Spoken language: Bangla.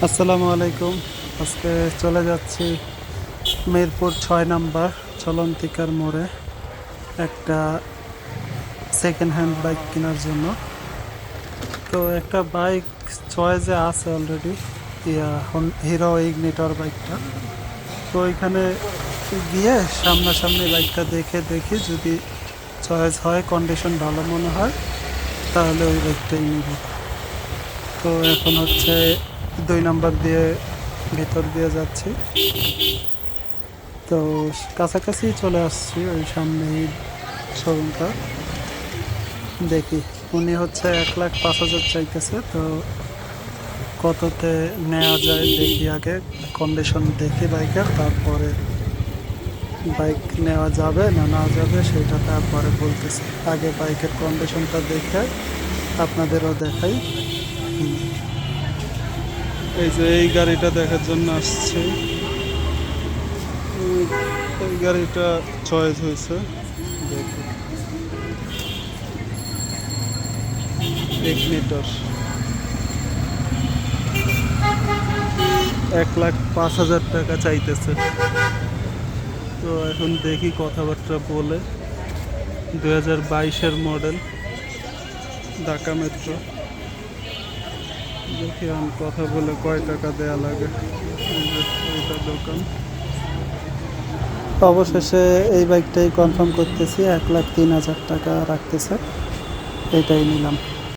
আসসালামু আলাইকুম। আজকে চলে যাচ্ছি মিরপুর 6 নম্বর চলন্তিকার মোড়ে একটা সেকেন্ড হ্যান্ড বাইক কেনার জন্য। তো একটা বাইক চয়েসে আছে অলরেডি, হিরো ইগনিটর বাইকটা। তো ওইখানে গিয়ে সামনাসামনি বাইকটা দেখি যদি চয়েস হয়, কন্ডিশন ভালো মনে হয়, তাহলে ওই বাইকটাই নিব। তো এখন হচ্ছে 2 নম্বর দিয়ে ভিতর দিয়ে যাচ্ছি। তো কাছাকাছি চলে আসছি, ওই সামনেই শোরুমটা। দেখি, উনি হচ্ছে 1,05,000 চাইতেছে। তো কততে নেওয়া যায় দেখি, আগে কন্ডিশন দেখি বাইকের, তারপরে বাইক নেওয়া যাবে না না যাবে সেটা তারপরে বলতেছি। আগে বাইকের কন্ডিশনটা দেখে আপনাদেরও দেখাই। এই যে এই গাড়িটা দেখার জন্য আসছি। এই গাড়িটা চয়েস হয়েছে, দেখি। ইগনিটর 1,05,000 টাকা চাইতেছে। তো এখন দেখি, কথাবার্তা বলে। 2022-এর মডেল, ঢাকা মেট্রো। দেখি আমি কথা বলে কয় টাকা দেয়া লাগে। এই যে এইটা দোকান। অবশেষে এই বাইকটাই কনফার্ম করতেছি, 1,03,000 টাকা রাখতেছে, এটাই নিলাম।